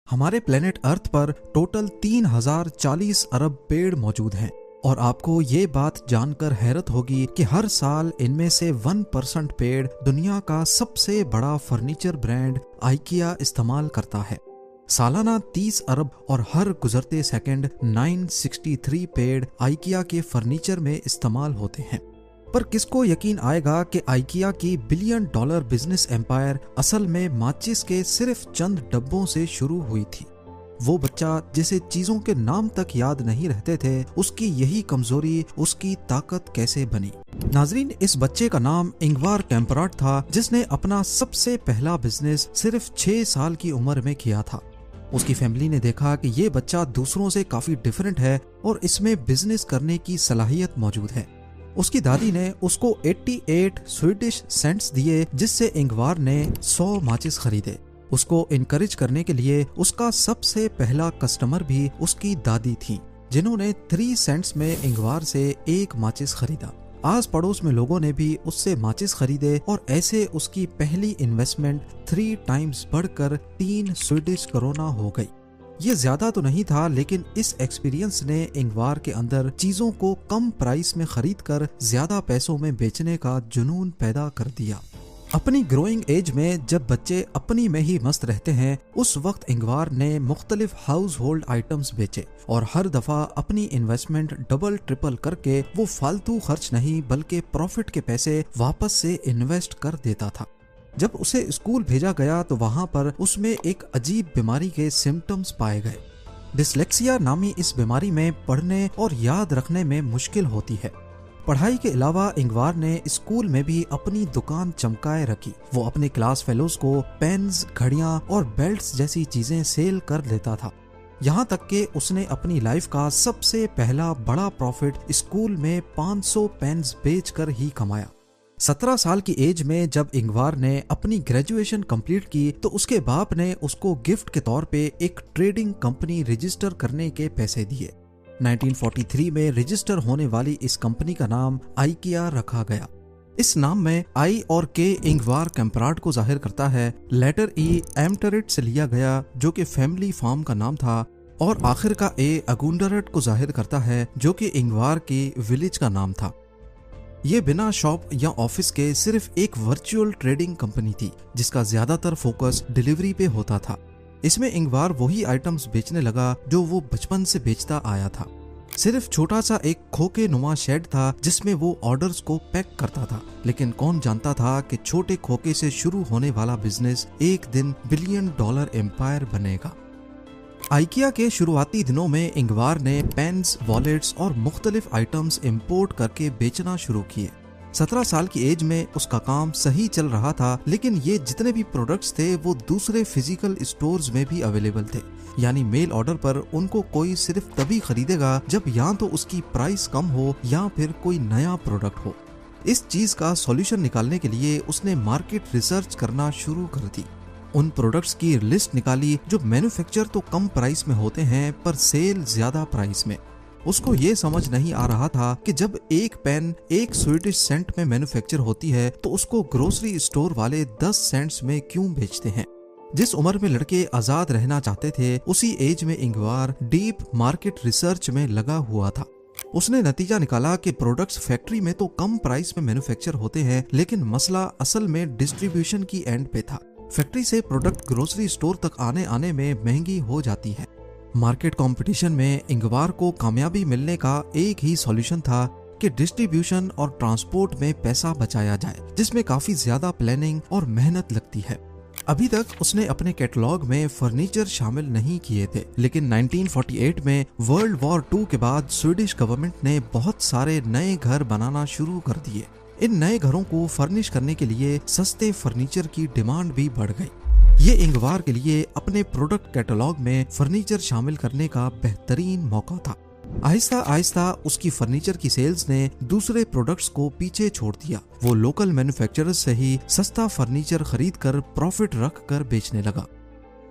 हमारे planet earth पर total 3040 अरब पेड़ मौजूद हैं और आपको ये बात जानकर हैरत होगी कि हर साल इनमें से 1% पेड़ दुनिया का सबसे बड़ा फर्नीचर ब्रांड आइकिया इस्तेमाल करता है। सालाना 30 अरब और हर गुजरते सेकंड 963 पेड़ आइकिया के फर्नीचर में इस्तेमाल होते हैं। पर किसको यकीन आएगा कि आइकिया की $1 बिलियन बिजनेस एम्पायर असल में माचिस के सिर्फ चंद डब्बों से शुरू हुई थी। वो बच्चा जिसे चीजों के नाम तक याद नहीं रहते थे, उसकी यही कमजोरी उसकी ताकत कैसे बनी। नाजरीन, इस बच्चे का नाम इंगवार कैम्पराड था, जिसने अपना सबसे पहला बिजनेस सिर्फ 6 साल की उम्र में किया था। उसकी फैमिली ने देखा कि ये बच्चा दूसरों से काफी डिफरेंट है और इसमें बिजनेस करने की सलाहियत मौजूद है। उसकी दादी ने उसको 88 स्वीडिश सेंट्स दिए, जिससे इंगवार ने 100 माचिस खरीदे। उसको इनकरेज करने के लिए उसका सबसे पहला कस्टमर भी उसकी दादी थी, जिन्होंने 3 सेंट्स में इंगवार से 1 माचिस खरीदा। आस पड़ोस में लोगों ने भी उससे माचिस खरीदे और ऐसे उसकी पहली इन्वेस्टमेंट 3 टाइम्स बढ़कर 3 स्वीडिश करोना हो गई। ये ज्यादा तो नहीं था, लेकिन इस एक्सपीरियंस ने इंगवार के अंदर चीजों को कम प्राइस में खरीदकर ज्यादा पैसों में बेचने का जुनून पैदा कर दिया। अपनी ग्रोइंग एज में जब बच्चे अपनी में ही मस्त रहते हैं, उस वक्त इंगवार ने मुख्तलिफ हाउस होल्ड आइटम्स बेचे और हर दफा अपनी इन्वेस्टमेंट डबल ट्रिपल करके वो फालतू खर्च नहीं बल्कि प्रॉफिट के पैसे वापस से इन्वेस्ट कर देता था। जब उसे स्कूल भेजा गया तो वहां पर उसमें एक अजीब बीमारी के सिम्टम्स पाए गए। डिसलेक्सिया नामी इस बीमारी में पढ़ने और याद रखने में मुश्किल होती है। पढ़ाई के अलावा इंगवार ने स्कूल में भी अपनी दुकान चमकाए रखी। वो अपने क्लास फेलोज को पेन्स, घड़ियां और बेल्ट्स जैसी चीजें सेल कर लेता था। यहाँ तक कि उसने अपनी लाइफ का सबसे पहला बड़ा प्रॉफिट स्कूल में 500 पेन्स बेचकर ही कमाया। 17 साल की एज में जब इंगवार ने अपनी ग्रेजुएशन कंप्लीट की तो उसके बाप ने उसको गिफ्ट के तौर पे एक ट्रेडिंग कंपनी रजिस्टर करने के पैसे दिए। 1943 में रजिस्टर होने वाली इस कंपनी का नाम आइकिया रखा गया। इस नाम में आई और के इंगवार कैम्पराड को जाहिर करता है, लेटर ई एमटरेट से लिया गया जो कि फैमिली फार्म का नाम था, और आखिर का ए अगुंडरट को जाहिर करता है जो कि इंगवार की विलेज का नाम था। ये बिना शॉप या ऑफिस के सिर्फ एक वर्चुअल ट्रेडिंग कंपनी थी, जिसका ज्यादातर फोकस डिलीवरी पे होता था। इसमें इंगवार वही आइटम्स बेचने लगा जो वो बचपन से बेचता आया था। सिर्फ छोटा सा एक खोखे नुमा शेड था जिसमें वो ऑर्डर्स को पैक करता था, लेकिन कौन जानता था कि छोटे खोखे से शुरू होने वाला बिजनेस एक दिन $1 बिलियन एम्पायर बनेगा। आइकिया के शुरुआती दिनों में इंगवार ने पेन्स, वॉलेट्स और मुख्तलिफ आइटम्स इंपोर्ट करके बेचना शुरू किए। 17 साल की एज में उसका काम सही चल रहा था, लेकिन ये जितने भी प्रोडक्ट्स थे वो दूसरे फिजिकल स्टोर्स में भी अवेलेबल थे। यानी मेल ऑर्डर पर उनको कोई सिर्फ तभी खरीदेगा जब या तो उसकी प्राइस कम हो या फिर कोई नया प्रोडक्ट हो। इस चीज का सॉल्यूशन निकालने के लिए उसने मार्केट रिसर्च करना शुरू कर दी। उन प्रोडक्ट्स की लिस्ट निकाली जो मैन्युफैक्चर तो कम प्राइस में होते हैं पर सेल ज्यादा प्राइस में। उसको ये समझ नहीं आ रहा था कि जब एक पेन 1 स्वीडिश सेंट में मैन्युफैक्चर होती है तो उसको ग्रोसरी स्टोर वाले 10 सेंट्स में क्यों बेचते हैं। जिस उम्र में लड़के आजाद रहना चाहते थे, उसी एज में इंगवार डीप मार्केट रिसर्च में लगा हुआ था। उसने नतीजा निकाला कि प्रोडक्ट्स फैक्ट्री में तो कम प्राइस में मैन्युफैक्चर होते हैं, लेकिन मसला असल में डिस्ट्रीब्यूशन की एंड पे था। फैक्ट्री से प्रोडक्ट ग्रोसरी स्टोर तक आने में महंगी हो जाती है। मार्केट कंपटीशन में इंगवार को कामयाबी मिलने का एक ही सॉल्यूशन था कि डिस्ट्रीब्यूशन और ट्रांसपोर्ट में पैसा बचाया जाए, जिसमें काफी ज्यादा प्लानिंग और मेहनत लगती है। अभी तक उसने अपने कैटलॉग में फर्नीचर शामिल नहीं किए थे, लेकिन 1948 में वर्ल्ड वॉर 2 के बाद स्वीडिश गवर्नमेंट ने बहुत सारे नए घर बनाना शुरू कर दिए। इन नए घरों को फर्निश करने के लिए सस्ते फर्नीचर की डिमांड भी बढ़ गई। ये इंगवार के लिए अपने प्रोडक्ट कैटलॉग में फर्नीचर शामिल करने का बेहतरीन मौका था। आहिस्ता आहिस्ता उसकी फर्नीचर की सेल्स ने दूसरे प्रोडक्ट्स को पीछे छोड़ दिया। वो लोकल मैन्युफैक्चरर्स से ही सस्ता फर्नीचर खरीद कर प्रॉफिट रख कर बेचने लगा।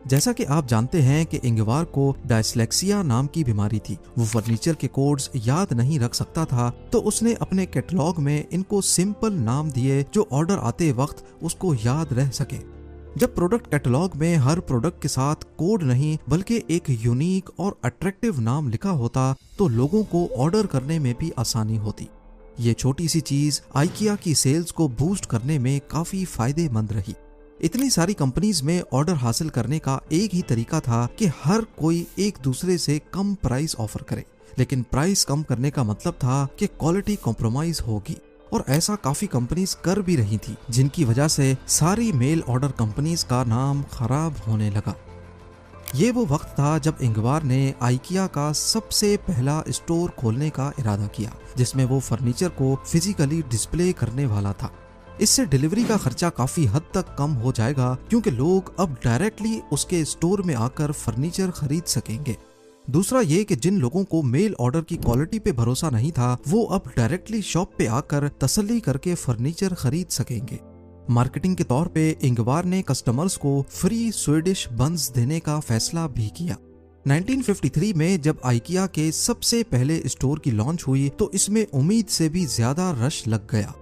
जैसा कि आप जानते हैं कि इंगवार को डिसलेक्सिया नाम की बीमारी थी। वो फर्नीचर के कोड्स याद नहीं रख सकता था, तो उसने अपने कैटलॉग में इनको सिंपल नाम दिए जो ऑर्डर आते वक्त उसको याद रह सके। जब प्रोडक्ट कैटलॉग में हर प्रोडक्ट के साथ कोड नहीं बल्कि एक यूनिक और अट्रैक्टिव नाम लिखा होता तो लोगों को ऑर्डर करने में भी आसानी होती। ये छोटी सी चीज आइकिया की सेल्स को बूस्ट करने में काफी फायदेमंद रही। इतनी सारी कंपनीज में ऑर्डर हासिल करने का एक ही तरीका था कि हर कोई एक दूसरे से कम प्राइस ऑफर करे, लेकिन प्राइस कम करने का मतलब था कि क्वालिटी कॉम्प्रोमाइज होगी, और ऐसा काफी कंपनीज कर भी रही थी, जिनकी वजह से सारी मेल ऑर्डर कंपनीज का नाम खराब होने लगा। ये वो वक्त था जब इंगवार ने आइकिया का सबसे पहला स्टोर खोलने का इरादा किया, जिसमें वो फर्नीचर को फिजिकली डिस्प्ले करने वाला था। इससे डिलीवरी का खर्चा काफी हद तक कम हो जाएगा, क्योंकि लोग अब डायरेक्टली उसके स्टोर में आकर फर्नीचर खरीद सकेंगे। दूसरा ये कि जिन लोगों को मेल ऑर्डर की क्वालिटी पे भरोसा नहीं था, वो अब डायरेक्टली शॉप पे आकर तसल्ली करके फर्नीचर खरीद सकेंगे। मार्केटिंग के तौर पे इंगवार ने कस्टमर्स को फ्री स्वीडिश बन्स देने का फैसला भी किया। 1953 में जब आइकिया के सबसे पहले स्टोर की लॉन्च हुई तो इसमें उम्मीद से भी ज्यादा रश लग गया।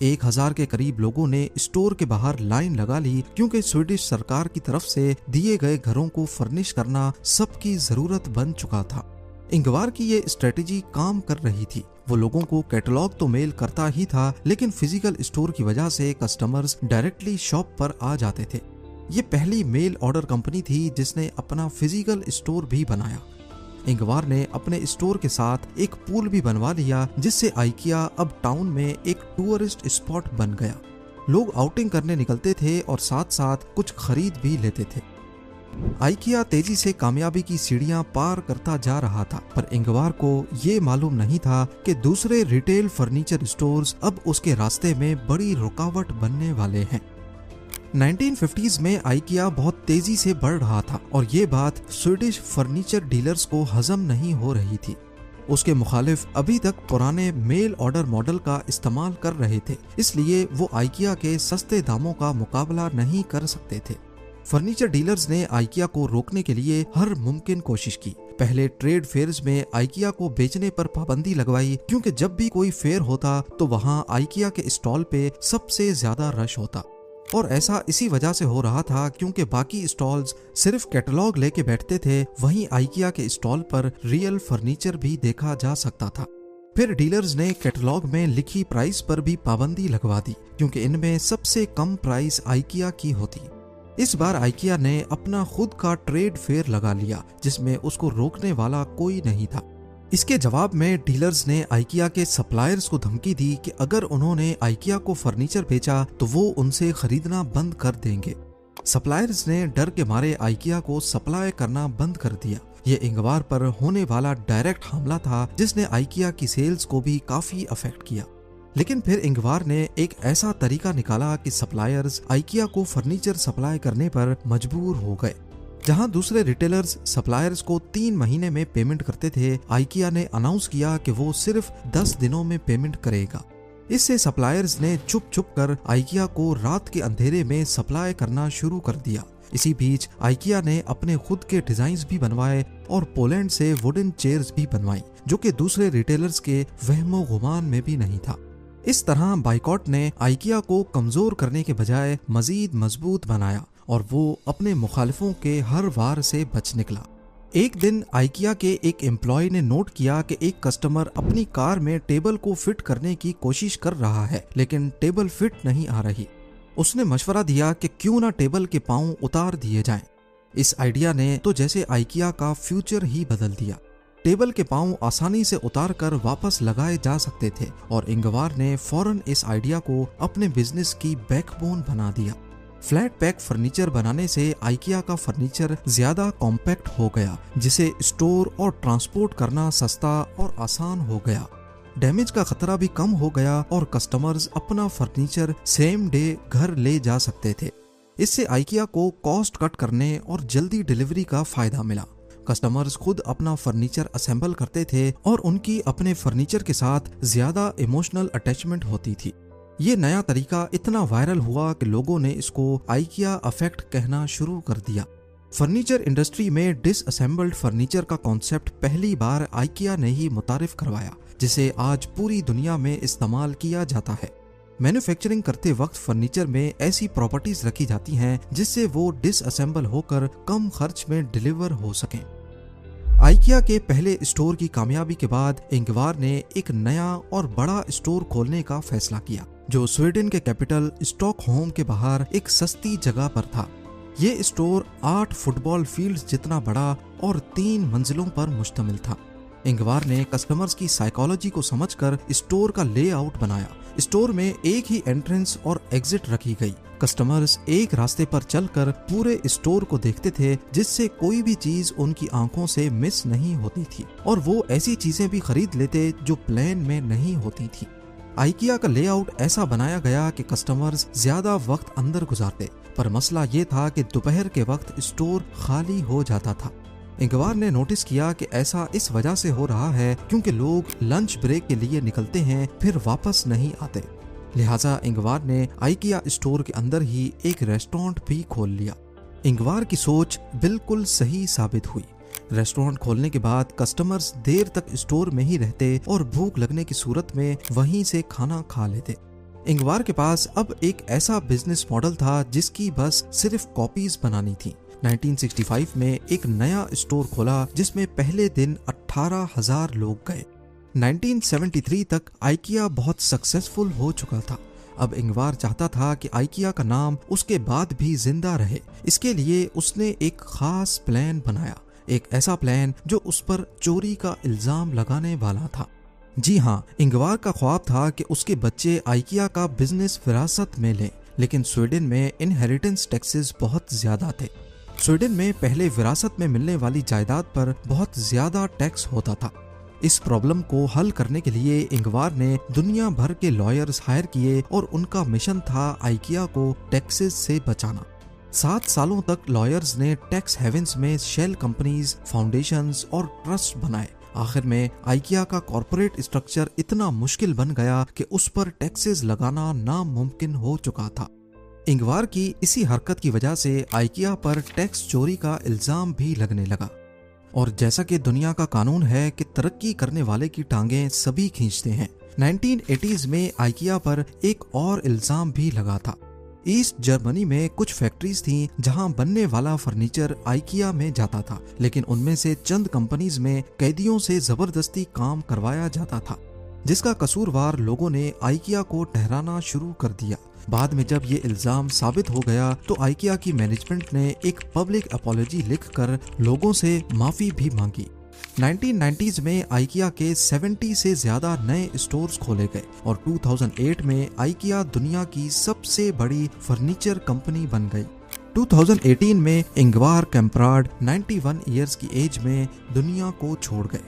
1000 के करीब लोगों ने स्टोर के बाहर लाइन लगा ली, क्योंकि स्वीडिश सरकार की तरफ से दिए गए घरों को फर्निश करना सबकी जरूरत बन चुका था। इंगवार की ये स्ट्रेटेजी काम कर रही थी। वो लोगों को कैटलॉग तो मेल करता ही था, लेकिन फिजिकल स्टोर की वजह से कस्टमर्स डायरेक्टली शॉप पर आ जाते थे। ये पहली मेल ऑर्डर कंपनी थी जिसने अपना फिजिकल स्टोर भी बनाया। इंगवार ने अपने स्टोर के साथ एक पूल भी बनवा लिया, जिससे आइकिया अब टाउन में एक टूरिस्ट स्पॉट बन गया। लोग आउटिंग करने निकलते थे और साथ साथ कुछ खरीद भी लेते थे। आइकिया तेजी से कामयाबी की सीढ़ियां पार करता जा रहा था, पर इंगवार को ये मालूम नहीं था कि दूसरे रिटेल फर्नीचर स्टोर्स अब उसके रास्ते में बड़ी रुकावट बनने वाले हैं। 1950s में आइकिया बहुत तेजी से बढ़ रहा था और ये बात स्वीडिश फर्नीचर डीलर्स को हजम नहीं हो रही थी। उसके मुखालिफ अभी तक पुराने मेल ऑर्डर मॉडल का इस्तेमाल कर रहे थे, इसलिए वो आइकिया के सस्ते दामों का मुकाबला नहीं कर सकते थे। फर्नीचर डीलर्स ने आइकिया को रोकने के लिए हर मुमकिन कोशिश की। पहले ट्रेड फेयर्स में आइकिया को बेचने पर पाबंदी लगवाई, क्योंकि जब भी कोई फेयर होता तो वहाँ आइकिया के स्टॉल पे सबसे ज्यादा रश होता। और ऐसा इसी वजह से हो रहा था क्योंकि बाकी स्टॉल्स सिर्फ कैटलॉग लेके बैठते थे, वहीं आइकिया के स्टॉल पर रियल फर्नीचर भी देखा जा सकता था। फिर डीलर्स ने कैटलॉग में लिखी प्राइस पर भी पाबंदी लगवा दी, क्योंकि इनमें सबसे कम प्राइस आइकिया की होती। इस बार आइकिया ने अपना खुद का ट्रेड फेयर लगा लिया, जिसमें उसको रोकने वाला कोई नहीं था। इसके जवाब में डीलर्स ने आइकिया के सप्लायर्स को धमकी दी कि अगर उन्होंने आइकिया को फर्नीचर बेचा तो वो उनसे खरीदना बंद कर देंगे। सप्लायर्स ने डर के मारे आइकिया को सप्लाई करना बंद कर दिया। ये इंगवार पर होने वाला डायरेक्ट हमला था, जिसने आइकिया की सेल्स को भी काफी अफेक्ट किया। लेकिन फिर इंगवार ने एक ऐसा तरीका निकाला कि सप्लायर्स आइकिया को फर्नीचर सप्लाई करने पर मजबूर हो गए। जहां दूसरे रिटेलर्स सप्लायर्स को 3 महीने में पेमेंट करते थे, आइकिया ने अनाउंस किया कि वो सिर्फ 10 दिनों में पेमेंट करेगा। इससे सप्लायर्स ने चुप चुप कर आइकिया को रात के अंधेरे में सप्लाई करना शुरू कर दिया। इसी बीच आइकिया ने अपने खुद के डिजाइन्स भी बनवाए और पोलैंड से वुडन चेयर्स भी बनवाई, जो कि दूसरे रिटेलर्स के वहमो गुमान में भी नहीं था। इस तरह बाइकॉट ने आइकिया को कमजोर करने के बजाय मजीद मजबूत बनाया और वो अपने मुखालिफों के हर वार से बच निकला। एक दिन आइकिया के एक एम्प्लॉय ने नोट किया कि एक कस्टमर अपनी कार में टेबल को फिट करने की कोशिश कर रहा है, लेकिन टेबल फिट नहीं आ रही। उसने मशवरा दिया कि क्यों ना टेबल के पांव उतार दिए जाएं। इस आइडिया ने तो जैसे आइकिया का फ्यूचर ही बदल दिया। टेबल के पांव आसानी से उतार कर वापस लगाए जा सकते थे और इंगवार ने फौरन इस आइडिया को अपने बिजनेस की बैकबोन बना दिया। फ्लैट पैक फर्नीचर बनाने से आइकिया का फर्नीचर ज्यादा कॉम्पैक्ट हो गया, जिसे स्टोर और ट्रांसपोर्ट करना सस्ता और आसान हो गया। डैमेज का खतरा भी कम हो गया और कस्टमर्स अपना फर्नीचर सेम डे घर ले जा सकते थे। इससे आइकिया को कॉस्ट कट करने और जल्दी डिलीवरी का फायदा मिला। कस्टमर्स खुद अपना फर्नीचर असेंबल करते थे और उनकी अपने फर्नीचर के साथ ज्यादा इमोशनल अटैचमेंट होती थी। ये नया तरीका इतना वायरल हुआ कि लोगों ने इसको आइकिया इफेक्ट कहना शुरू कर दिया। फर्नीचर इंडस्ट्री में डिसअसेंबल्ड फर्नीचर का कॉन्सेप्ट पहली बार आइकिया ने ही मुतारिफ करवाया, जिसे आज पूरी दुनिया में इस्तेमाल किया जाता है। मैन्युफैक्चरिंग करते वक्त फर्नीचर में ऐसी प्रॉपर्टीज रखी जाती हैं जिससे वो डिसअसेंबल होकर कम खर्च में डिलीवर हो सकें। आइकिया के पहले स्टोर की कामयाबी के बाद इंगवार ने एक नया और बड़ा स्टोर खोलने का फैसला किया, जो स्वीडन के कैपिटल स्टॉकहोम के बाहर एक सस्ती जगह पर था। ये स्टोर 8 फुटबॉल फील्ड्स जितना बड़ा और 3 मंजिलों पर मुश्तमिल था। इंगवार ने कस्टमर्स की साइकोलॉजी को समझकर स्टोर का लेआउट बनाया। स्टोर में एक ही एंट्रेंस और एग्जिट रखी गई। कस्टमर्स एक रास्ते पर चलकर पूरे स्टोर को देखते थे, जिससे कोई भी चीज उनकी आंखों से मिस नहीं होती थी और वो ऐसी चीजें भी खरीद लेते जो प्लान में नहीं होती थी। आइकिया का लेआउट ऐसा बनाया गया कि कस्टमर्स ज्यादा वक्त अंदर गुजारते, पर मसला ये था कि दोपहर के वक्त स्टोर खाली हो जाता था। इंगवार ने नोटिस किया कि ऐसा इस वजह से हो रहा है क्योंकि लोग लंच ब्रेक के लिए निकलते हैं फिर वापस नहीं आते। लिहाजा इंगवार ने आइकिया स्टोर के अंदर ही एक रेस्टोरेंट भी खोल लिया। इंगवार की सोच बिल्कुल सही साबित हुई। रेस्टोरेंट खोलने के बाद कस्टमर्स देर तक स्टोर में ही रहते और भूख लगने की सूरत में वहीं से खाना खा लेते। इंगवार के पास अब एक ऐसा बिजनेस मॉडल था जिसकी बस सिर्फ कॉपीज बनानी थी। 1965 में एक नया स्टोर खोला जिसमें पहले दिन 18,000 लोग गए। 1973 तक आइकिया बहुत सक्सेसफुल हो चुका था। अब इंगवार चाहता था कि आइकिया का नाम उसके बाद भी जिंदा रहे। इसके लिए उसने एक खास प्लान बनाया, एक ऐसा प्लान जो उस पर चोरी का इल्जाम लगाने वाला था। जी हाँ, इंगवार का ख्वाब था कि उसके बच्चे आइकिया का बिजनेस विरासत में लें, लेकिन स्वीडन में इनहेरिटेंस टैक्सेस बहुत ज्यादा थे। स्वीडन में पहले विरासत में मिलने वाली जायदाद पर बहुत ज्यादा टैक्स होता था। इस प्रॉब्लम को हल करने के लिए इंगवार ने दुनिया भर के लॉयर्स हायर किए और उनका मिशन था आइकिया को टैक्सेस से बचाना। 7 सालों तक लॉयर्स ने टैक्स हेवेंस में शेल कंपनीज, फाउंडेशंस और ट्रस्ट बनाए। आखिर में आइकिया का कॉर्पोरेट स्ट्रक्चर इतना मुश्किल बन गया कि उस पर टैक्सेस लगाना नामुमकिन हो चुका था। इंगवार की इसी हरकत की वजह से आइकिया पर टैक्स चोरी का इल्जाम भी लगने लगा। और जैसा कि दुनिया का कानून है कि तरक्की करने वाले की टांगें सभी खींचते हैं, 1980s में आइकिया पर एक और इल्जाम भी लगा था। ईस्ट जर्मनी में कुछ फैक्ट्रीज थीं जहां बनने वाला फर्नीचर आइकिया में जाता था, लेकिन उनमें से चंद कंपनीज में कैदियों से जबरदस्ती काम करवाया जाता था, जिसका कसूरवार लोगों ने आइकिया को ठहराना शुरू कर दिया। बाद में जब ये इल्जाम साबित हो गया तो आइकिया की मैनेजमेंट ने एक पब्लिक अपॉलजी लिखकर लोगों से माफी भी मांगी। 1990s में आइकिया के 70 से ज्यादा नए स्टोर्स खोले गए और 2008 में आइकिया दुनिया की सबसे बड़ी फर्नीचर कंपनी बन गई। 2018 में इंगवार कैम्प्राड 91 ईयर्स की एज में दुनिया को छोड़ गए।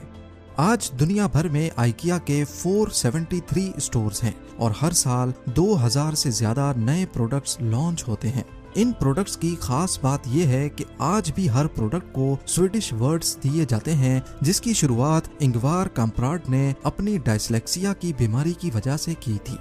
आज दुनिया भर में आइकिया के 473 स्टोर्स हैं और हर साल 2000 से ज्यादा नए प्रोडक्ट्स लॉन्च होते हैं। इन प्रोडक्ट्स की खास बात यह है कि आज भी हर प्रोडक्ट को स्वीडिश वर्ड्स दिए जाते हैं, जिसकी शुरुआत इंगवार कैम्प्राड ने अपनी डायस्लेक्सिया की बीमारी की वजह से की थी।